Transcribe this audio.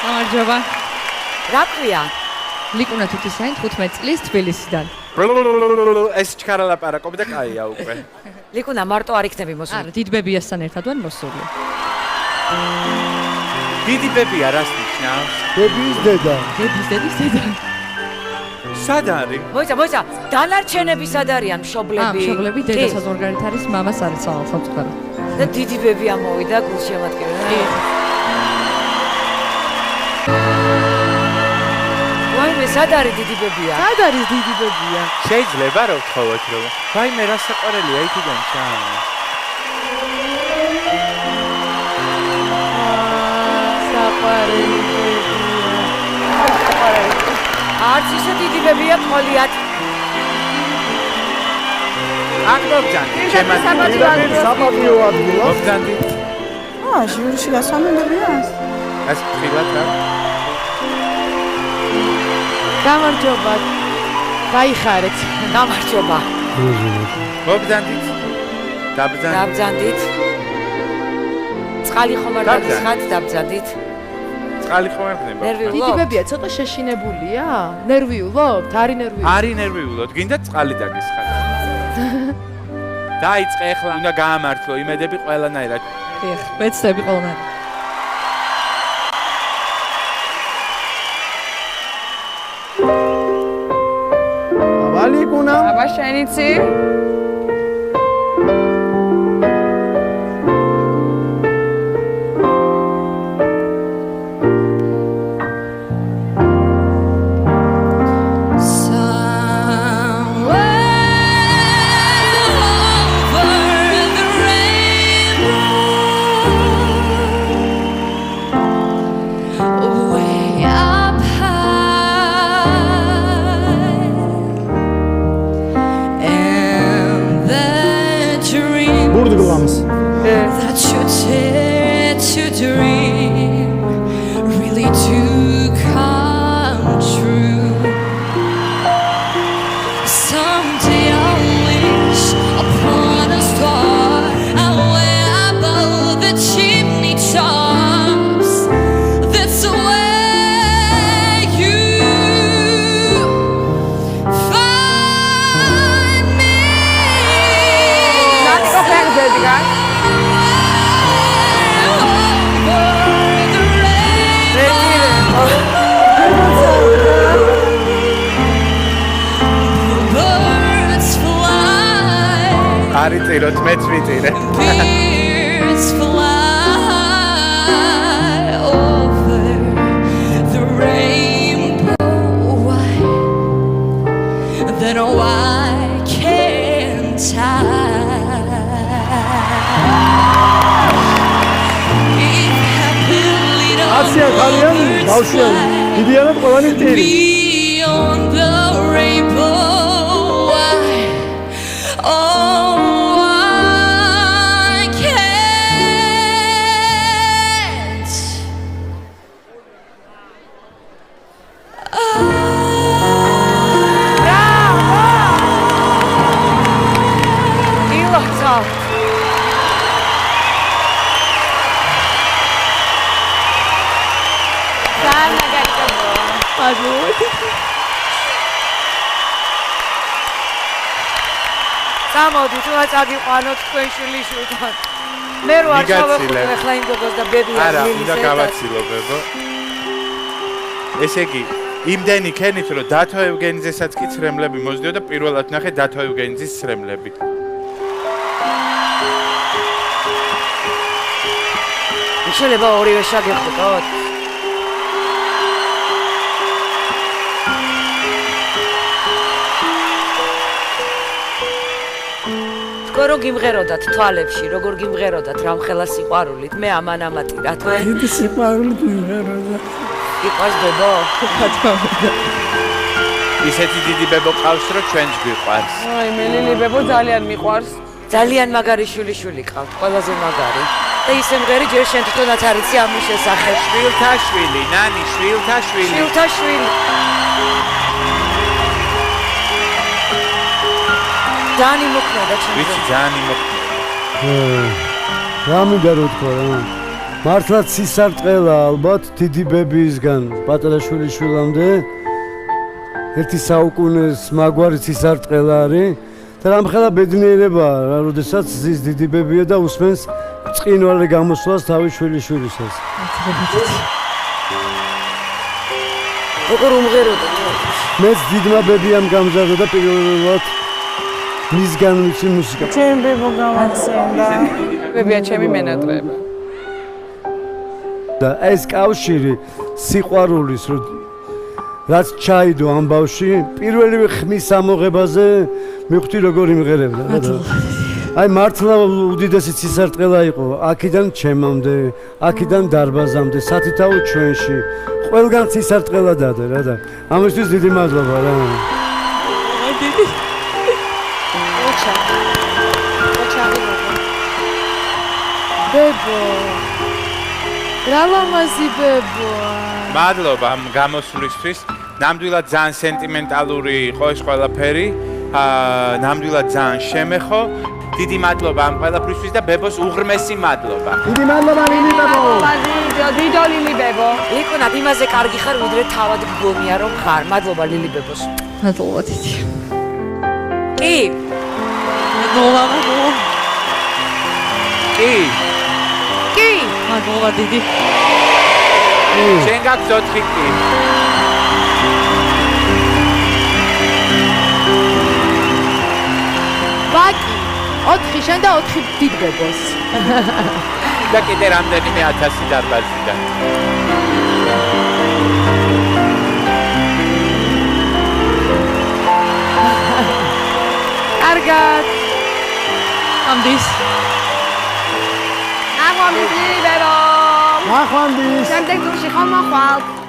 გამარჯობა. რა ქვია? ლიკუნა თუთისიანი 15 წლის თბილისიდან. ეს ჩქარა ლაპარაკობდა კაია უკვე. ლიკუნა მარტო არ იქნები მოსული. არა, დიდ ბებიასთან ერთად ვარ მოსული. დიდი ბებია რას ნიშნავს? ბებიის დედა. დედის დედა. სად არის? მოიცა, დანარჩენები სად არიან მშობლები? მშობლები დედა საზღვარგარეთ არის, მამას არის სამწუხაროდ. და დიდი ბები ამოვიდა გულშემატკივრად. ვაიმე, სად არის დიდი ბებია? სად არის დიდი ბებია? შეიძლება რა ვთხოვოთ რომ? ვაიმე რა საყვარელია იქიდან ჩა. საყვარელი არც ისე დიდი ბებია ყოლიათ. აქ მოგჯანდი, ჩემად საპატიო ადგილა. მოგჯანდი. ჟიურში გასვამებია? ეს ფრიგად რა? გამარჯობა. გაიხარეთ. გამარჯობა. მოგჯანდით. დაბძანდით. წყალი ხომ არ დაგიხათ, დაბძანდით. წყალი ხომ არ ხდება? დიდი ბებია ცოტა შეშინებულია? ნერვიულობთ? არი ნერვიულობთ? არი ნერვიულობთ, გინდა წყალი დაგისხათ. დაიწყე ახლა, უნდა გაამართლო იმედები ყველანაირად. დიახ, ვეცდები ყველანაირად. ლიკუნა. აბა შენიცი? That you dare to dream really to come true. Someday I'll wish upon a star away above the chimney tops. That's where you find me. არი წიროთ, მეც ვიწირე. Birds fly over the rainbow. Why? Then why can't I? ასია ხალიანი, ბავშვები, დიდიანად ყველანი მტირი. Beyond the rainbow. Why? Oh. Სამოდი, თუნდაც აგიყვანოთ თქვენ შვილიშვილთან. მე რო არ ჩავეხუტე ახლა იმ გოგოს და ბებიას არა, უნდა გავაცილობებო. ესე იგი, იმდენი ქენით რომ დათო ევგენიძესაც კი ცრემლები მოძდიო და პირველად ნახე დათო ევგენიძის ცრემლები. შეიძლება ორივე შეგეხუტოთ? თქო რომ გიმღეროდათ თვალებში, როგორ გიმღეროდათ რამხელა სიყვარულით, მე ამანამატი რა თქვენ? დიდი სიყვარულით მივღეროდა. იყვარს ბებო? ისეთი დიდი ბებო ყავს რომ ჩვენც გვიყვარს. აი, მე ლილი ბებო ძალიან მიყვარს. ძალიან მაგარი შვილიშვილი ყავთ, ყველაზე მაგარი. და ისე მღერი ჯერ შენ თვითონაც არიცი ამის შესახებ. შვილთაშვილი, ნანი, შვილთაშვილი. შვილთაშვილი. ძალიან მოქმედა ჩემს. ვიცი, ძალიან მოქმედა. რა მინდა რო თქვა რა? მართლაც სისარტყელა ალბათ დიდი ბებიისგან პატარა შვილიშვილამდე ერთი საუკუნეს მაგვარი სისარტყელა არის და რამხელა ბედნიერებაა რა როდესაც ზის დიდი ბებია და უსმენს წყინვალე გამოსვლას თავის შვილიშვილისას როგორ უმღეროდა მეც დიდმა ბებიამ გამზარდა და პირველად მისგან ვიცი მუსიკა ჩემ ბებო გამახსენდა. ბებია ჩემი მენატრება. და ეს კავშირი სიყვარულის რაც ჩაიდო ამ ბავში პირველივე ხმის ამოღებაზე მივხვდი როგორ იმღერებდა აი მართლა უდიდესი სისარტყელა იყო აქედან ჩემამდე აქედან დარბაზამდე სათითაო ჩვენში ყველგან სისარტყელა დადა რა და ამისთვის დიდი მადლობა რა დიდი ბებო რა ლამაზი ბებო მადლობა ამ გამოსვლისთვის. ნამდვილად ძალიან სენტიმენტალური იყო ეს ყველაფერი. ნამდვილად ძალიან შემეხო. დიდი მადლობა ამ ყველაფრისთვის და ბებოს უღრმესი მადლობა. დიდი მადლობა ლილი ბებო დიდო ლილი ბებო. ლიკონად იმაზე კარგი ხარ ვიდრე თავად გგონია რომ ხარ მადლობა ლილი ბებოს მადლობა დიდი კი მადლობა კი კი მადლობა დიდი შენ გაქვს 4 კი ვაკი 4 შენ და 4 დიდ ბებოს და კიდე რამდენიმე 1000 დარბაზიდან. კარგად ამდის აღვამდის ლილი ბებო. ახვამდის შემდეგ გულში ხომ მოხვალ.